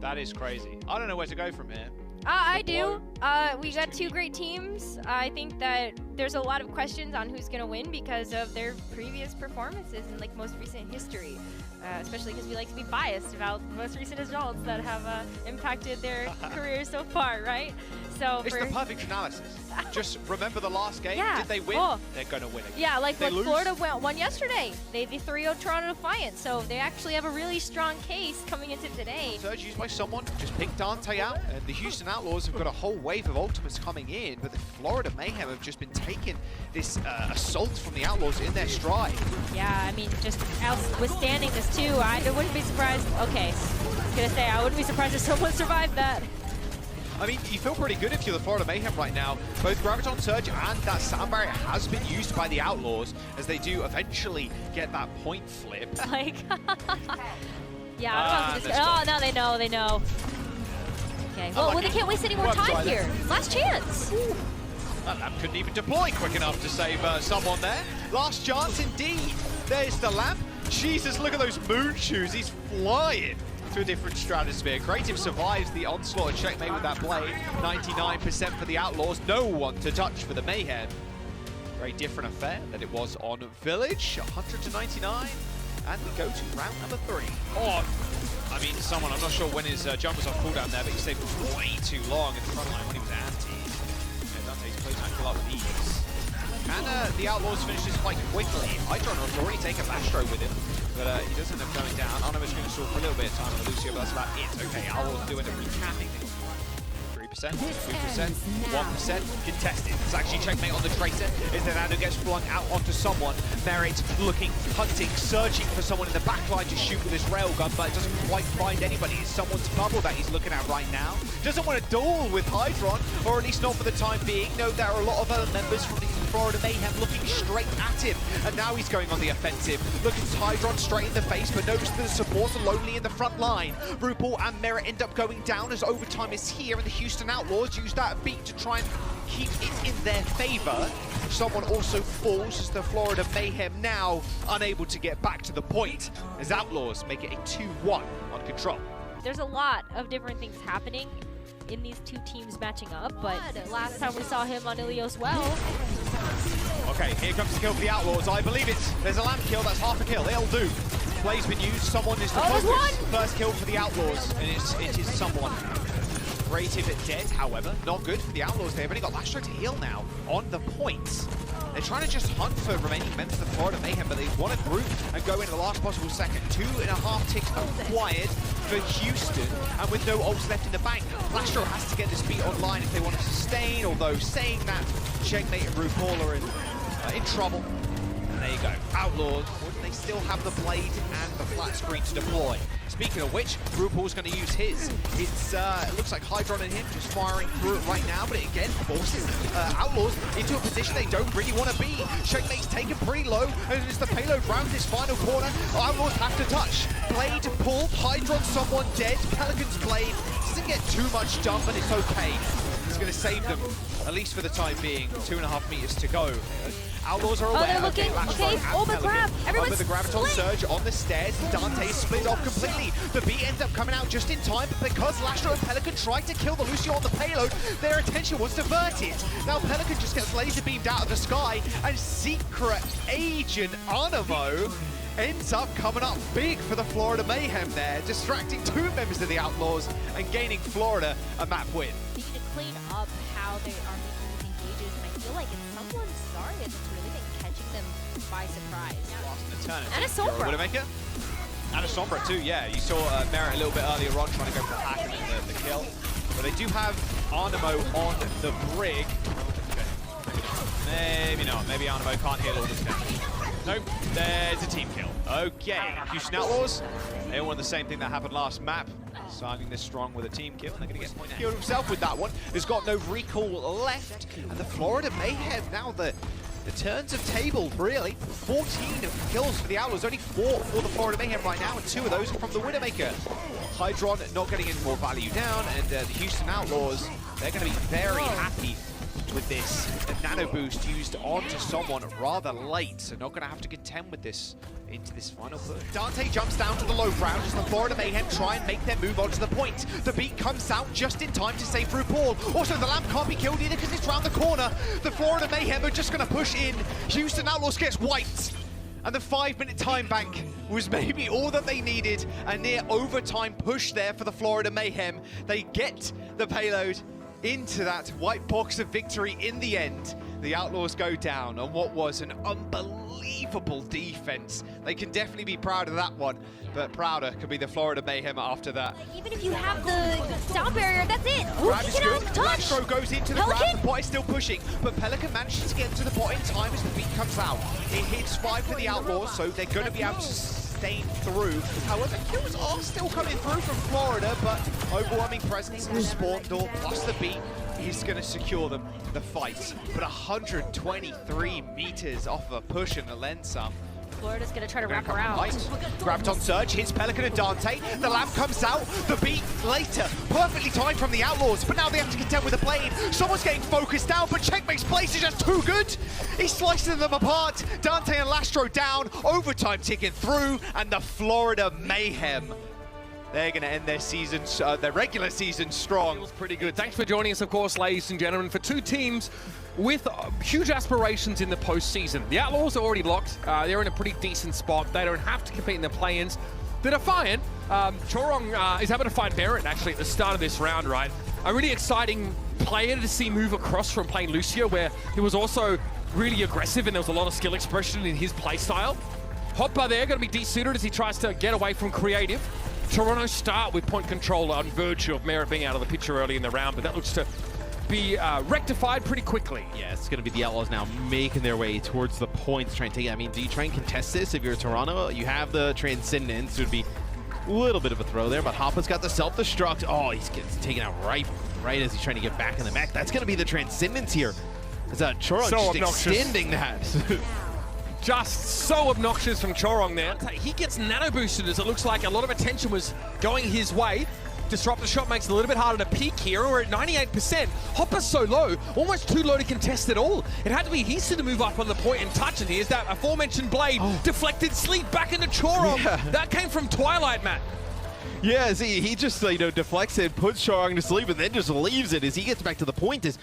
That is crazy. I don't know where to go from here. I do. We got two great teams. I think that there's a lot of questions on who's going to win because of their previous performances in like most recent history, especially because we like to be biased about most recent results that have impacted their careers so far, right? So it's the perfect analysis. Just remember the last game. Yeah. Did they win? Oh. They're going to win again. Yeah, like Did what they lose? Florida won yesterday. They 3-0 Toronto Defiance, so they actually have a really strong case coming into today. Surge used by someone, just picked Dante out, and the Houston Outlaws have got a whole wave of ultimates coming in, but the Florida Mayhem have just been taking this assault from the Outlaws in their stride. Yeah, I mean, just withstanding this too. I wouldn't be surprised. Okay, I was gonna say I wouldn't be surprised if someone survived that. I mean, you feel pretty good if you're the Florida Mayhem right now. Both Graviton Surge and that sound barrier has been used by the Outlaws as they do eventually get that point flip. Like, yeah, I don't know. Oh, no, they know. Okay, well, they can't waste any more time here. Last chance. That lamp couldn't even deploy quick enough to save someone there. Last chance indeed. There's the lamp. Jesus, look at those moon shoes. He's flying to a different stratosphere. Creative survives the onslaught and checkmate with that blade. 99% for the Outlaws. No one to touch for the Mayhem. Very different affair than it was on Village. 100 to 99. And we go to round number 3. Oh, I mean, I'm not sure when his jump was off cooldown there, but he stayed way too long in the front line when he was anti. Dante's closing that kill up with ease. And the Outlaws finish this quite quickly. Hydron has already taken Lastro with him, but he does end up going down. Arno's going to stall for a little bit of time on Lucio, but that's about it. Okay, Outlaws doing a recapping thing. 3%, 2%, 1% contested. It's actually checkmate on the Traitor as Fernando gets flung out onto someone. Merit looking, hunting, searching for someone in the back line to shoot with his railgun, but it doesn't quite find anybody. It's someone's bubble that he's looking at right now. Doesn't want to duel with Hydron, or at least not for the time being. No, there are a lot of other members from the Florida Mayhem looking straight at him, and now he's going on the offensive. Looking Hydron straight in the face, but notice the supports are lonely in the front line. RuPaul and Merit end up going down as overtime is here, and the Houston Outlaws use that beat to try and keep it in their favor. Someone also falls as the Florida Mayhem now unable to get back to the point, as Outlaws make it a 2-1 on control. There's a lot of different things happening in these two teams matching up, but last time we saw him on Ilios well. Okay, here comes the kill for the Outlaws. I believe it. There's a lamp kill. That's half a kill. It'll do. Play's been used. Someone is the focus. First kill for the Outlaws, and it is someone. Creative dead, however. Not good for the Outlaws. They've only got Lastro to heal now on the points. They're trying to just hunt for remaining members of the Florida Mayhem, but they want to group and go into the last possible second. 2.5 ticks acquired for Houston, and with no ults left in the bank, Lastro has to get this beat online if they want to sustain, although saying that, checkmate and RuPaul are in trouble. And there you go. Outlaws, they still have the blade and the flat screen to deploy. Speaking of which, RuPaul's going to use his. It looks like Hydron and him just firing through it right now, but it again forces Outlaws into a position they don't really want to be. Checkmate's taken pretty low, and as the payload rounds this final corner, Outlaws have to touch. Blade pulled, Hydron someone dead, Pelican's blade doesn't get too much done, but it's okay. It's going to save them, at least for the time being. 2.5 meters to go. Outlaws are aware. Oh, they're looking. Okay, oh, the grab. Everyone's the Graviton Surge on the stairs. Dante split off completely. The beat ends up coming out just in time, but because Lastro and Pelican tried to kill the Lucio on the payload, their attention was diverted. Now Pelican just gets laser beamed out of the sky, and Secret Agent Animo ends up coming up big for the Florida Mayhem there, distracting 2 members of the Outlaws and gaining Florida a map win. They need to clean up how they are making these engages, and I feel like it's someone's sorry that's really been catching them by surprise. And a Sombra. Widowmaker. And a Sombra too, yeah. You saw Merit a little bit earlier on trying to go for the hack and the kill. But they do have Animo on the brig. Maybe not. Maybe Animo can't heal all this damage. Nope, there's a team kill. Okay, Houston Outlaws, they all want the same thing that happened last map. Starting this strong with a team kill, and they're going to get killed himself with that one. There's got no recall left, and the Florida Mayhem now the turns of table, really. 14 kills for the Outlaws, only 4 for the Florida Mayhem right now, and 2 of those are from the Widowmaker. Hydron not getting any more value down, and the Houston Outlaws, they're going to be very happy with this. A nano boost used onto someone rather late, so not going to have to contend with this into this final push. Dante jumps down to the low ground as the Florida Mayhem try and make their move onto the point. The beat comes out just in time to save RuPaul. Also, the lamp can't be killed either because it's round the corner. The Florida Mayhem are just going to push in. Houston Outlaws gets wiped. And the 5-minute time bank was maybe all that they needed. A near overtime push there for the Florida Mayhem. They get the payload into that white box of victory in the end. The Outlaws go down on what was an unbelievable defense. They can definitely be proud of that one, but prouder could be the Florida Mayhem after that. Even if you have the sound barrier, that's it. Grab is good. Touch. Lastro goes into the grab. The bot is still pushing, but Pelican manages to get to the bot in time as the beat comes out. It hits 5 for the Outlaws, so they're going to be able to sustain through. However, kills are still coming through from Florida, but overwhelming presence in the spawn door plus the beat is going to secure them the fight. But 123 meters off a push and a lens some. Florida's going to try to wrap around. Grabbed on surge, hits Pelican and Dante. The lamp comes out, the beat later. Perfectly timed from the Outlaws, but now they have to contend with the blade. Someone's getting focused down, but Checkmate's place is just too good. He's slicing them apart. Dante and Lastro down, overtime ticking through, and the Florida Mayhem, they're going to end their season, their regular season strong. Pretty good. Thanks for joining us, of course, ladies and gentlemen, for two teams with huge aspirations in the postseason. The Outlaws are already locked. They're in a pretty decent spot. They don't have to compete in the play-ins. The Defiant, Chorong is able to find Barrett actually at the start of this round, right? A really exciting player to see move across from playing Lucio, where he was also really aggressive and there was a lot of skill expression in his play style. Hopper there going to be desuited as he tries to get away from Creative. Toronto start with point control on virtue of Merritt being out of the picture early in the round, but that looks to be rectified pretty quickly. Yeah, it's going to be the Outlaws now making their way towards the points, trying to take it. I mean, do you try and contest this if you're Toronto? You have the Transcendence. It would be a little bit of a throw there, but Hoppa's got the self-destruct. Oh, he gets taken out right as he's trying to get back in the mech. That's going to be the Transcendence here. Is that Chorong just extending that? Just so obnoxious from Chorong there. He gets nano boosted as it looks like a lot of attention was going his way. Disrupt the shot makes it a little bit harder to peak here. We're at 98%. Hopper's so low, almost too low to contest at all. It had to be Houston to move up on the point and touch, and here's that aforementioned blade. Deflected sleep back into Chorong. Yeah. That came from Twilight, Matt. Yeah, see, he just deflects it, puts Chorong to sleep, and then just leaves it as he gets back to the point. As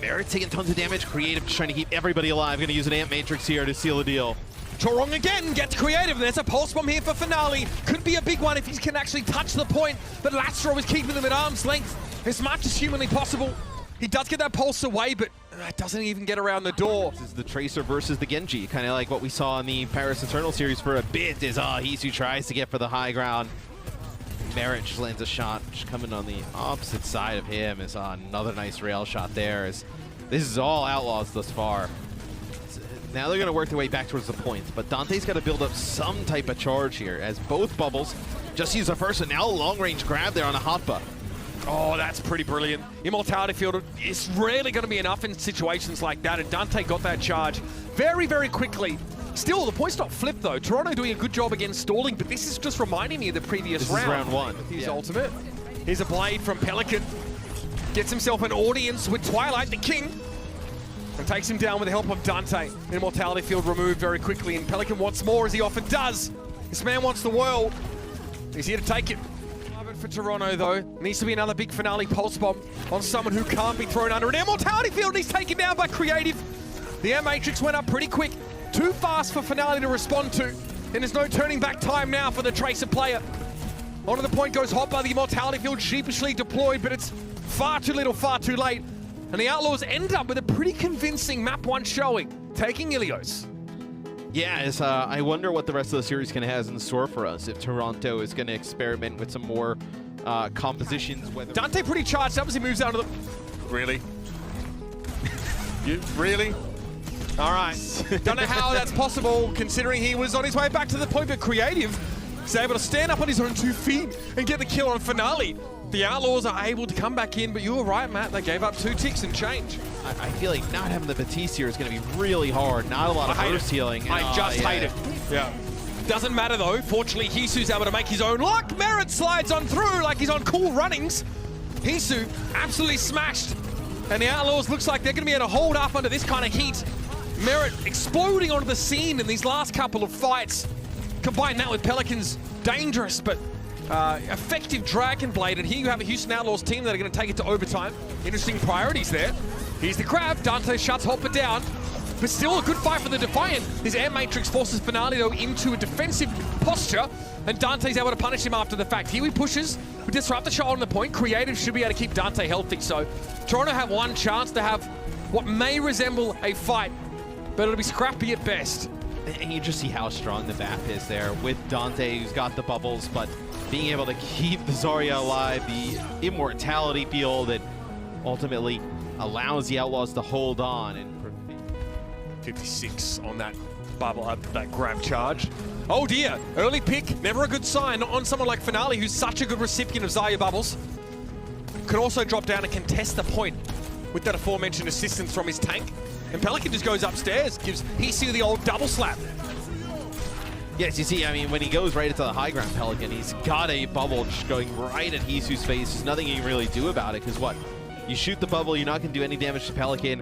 Merritt's taking tons of damage, Creative just trying to keep everybody alive. Going to use an Amp Matrix here to seal the deal. Chorong again gets Creative. There's a pulse bomb here for Finale. Could be a big one if he can actually touch the point, but Lastro is keeping them at arm's length as much as humanly possible. He does get that pulse away, but doesn't even get around the door. This is the Tracer versus the Genji, kind of like what we saw in the Paris Eternal series for a bit. Is Hisu tries to get for the high ground. Merritt just lands a shot, just coming on the opposite side of him. Is another nice rail shot there. As this is all Outlaws thus far. Now they're going to work their way back towards the points, but Dante's got to build up some type of charge here, as both bubbles just use the first, and now a long-range grab there on a Hoppa. Oh, that's pretty brilliant. Immortality Field is rarely going to be enough in situations like that, and Dante got that charge very, very quickly. Still, the point's not flipped, though. Toronto doing a good job against stalling, but this is just reminding me of the previous round. This is round one. His ultimate. Here's a blade from Pelican. Gets himself an audience with Twilight, the king, and takes him down with the help of Dante. Immortality Field removed very quickly, and Pelican wants more, as he often does. This man wants the world. He's here to take it. For Toronto, though, needs to be another big Finale pulse bomb on someone who can't be thrown under an Immortality Field, and he's taken down by Creative. The Air Matrix went up pretty quick. Too fast for Finale to respond to, and there's no turning back time now for the Tracer player. Onto the point goes Hopper, the Immortality Field sheepishly deployed, but it's far too little, far too late. And the Outlaws end up with a pretty convincing map 1 showing, taking Ilios. Yeah, I wonder what the rest of the series has in store for us. If Toronto is going to experiment with some more compositions. Dante pretty charged up as he moves out of the... Really? Really? All right. Don't know how that's possible, considering he was on his way back to the point, but Creative is able to stand up on his own 2 feet and get the kill on Finale. The Outlaws are able to come back in, but you were right, Matt. They gave up 2 ticks and change. I feel like not having the Batiste here is going to be really hard. Not a lot of burst healing. I just hate it. Yeah. Doesn't matter, though. Fortunately, Hisu's able to make his own luck. Merritt slides on through like he's on cool runnings. Hisu absolutely smashed And the Outlaws looks like they're going to be able to hold up under this kind of heat. Merit exploding onto the scene in these last couple of fights. Combine that with Pelican's dangerous but effective Dragon Blade. And here you have a Houston Outlaws team that are going to take it to overtime. Interesting priorities there. Here's the grab. Dante shuts Hopper down. But still a good fight for the Defiant. This Air Matrix forces Finale, though, into a defensive posture. And Dante's able to punish him after the fact. Here he pushes. We disrupt the shot on the point. Creative should be able to keep Dante healthy. So Toronto have one chance to have what may resemble a fight, but it'll be scrappy at best. And you just see how strong the map is there with Dante, who's got the bubbles, but being able to keep the Zarya alive, the immortality field that ultimately allows the Outlaws to hold on. And 56 on that bubble, that grab charge. Oh dear, early pick, never a good sign. Not on someone like Finale, who's such a good recipient of Zarya bubbles. Could also drop down and contest the point with that aforementioned assistance from his tank. And Pelican just goes upstairs, gives Hisu the old double slap. Yes, you see, I mean, when he goes right into the high ground, Pelican, he's got a bubble just going right at Hisu's face. There's nothing you can really do about it, because what? You shoot the bubble, you're not going to do any damage to Pelican.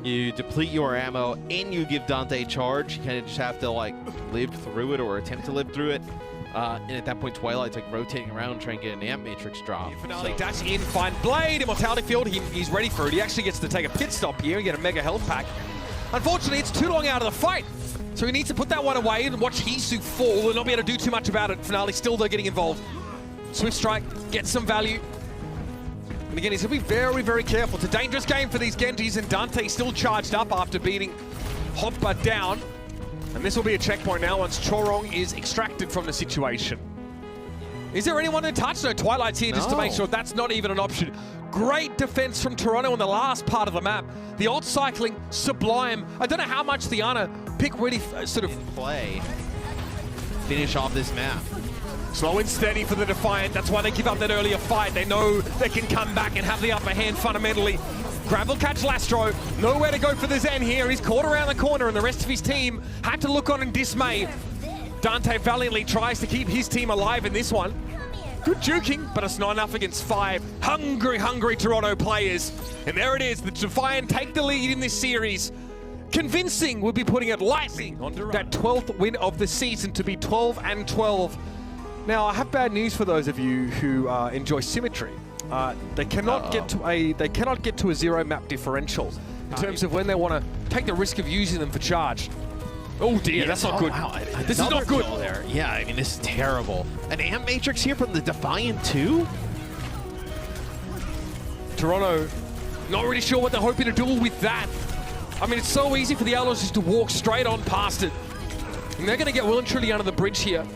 You deplete your ammo, and you give Dante a charge. You kind of just have to, like, live through it or attempt to live through it. And at that point, Twilight's like rotating around trying to get an Amp Matrix drop. Finale dash in, find Blade, Immortality Field, he's ready for it. He actually gets to take a pit stop here and get a mega health pack. Unfortunately, it's too long out of the fight. So he needs to put that one away and watch Hisu fall and not be able to do too much about it. Finale still though getting involved. Swift Strike gets some value. And again, he's going to be very, very careful. It's a dangerous game for these Genjis, and Dante still charged up after beating Hopper down. And this will be a checkpoint now once Chorong is extracted from the situation. Is there anyone in touch? No, Twilight's here just to make sure that's not even an option. Great defense from Toronto on the last part of the map. The ult cycling, sublime. I don't know how much the Ana pick really sort of play. Finish off this map. Slow and steady for the Defiant. That's why they give up that earlier fight. They know they can come back and have the upper hand fundamentally. Grab will catch Lastro. Nowhere to go for the Zen here. He's caught around the corner and the rest of his team had to look on in dismay. Dante valiantly tries to keep his team alive in this one. Good juking, but it's not enough against 5 hungry Toronto players. And there it is. The Defiant take the lead in this series. Convincing would be putting it lightly on that 12th win of the season to be 12-12. Now, I have bad news for those of you who enjoy symmetry. They cannot get to a 0 map differential in terms of when they want to take the risk of using them for charge. Oh dear, that's not good. Wow. This is not good. There. Yeah, I mean, this is terrible. An Amp Matrix here from the Defiant too? Toronto, not really sure what they're hoping to do with that. I mean, it's so easy for the Outlaws just to walk straight on past it. And they're going to get well and truly under the bridge here.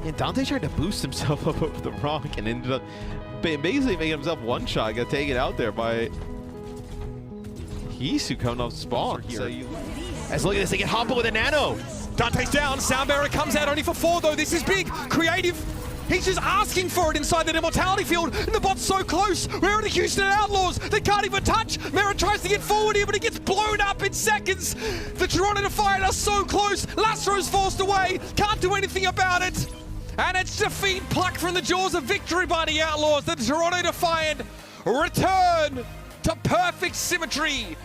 Yeah, Dante tried to boost himself up over the rock and ended up basically making himself one shot. Got taken out there by Hisu coming off spawn here. So as look at this, they get Hopper with a nano. Dante's down, Soundbearer comes out only for 4 though. This is big, creative. He's just asking for it inside that immortality field, and the bot's so close. Where are the Houston Outlaws? They can't even touch. Merit tries to get forward here, but he gets blown up in seconds. The Toronto Defiant are so close. Lastro's forced away, can't do anything about it. And it's defeat plucked from the jaws of victory by the Outlaws. The Toronto Defiant return to perfect symmetry.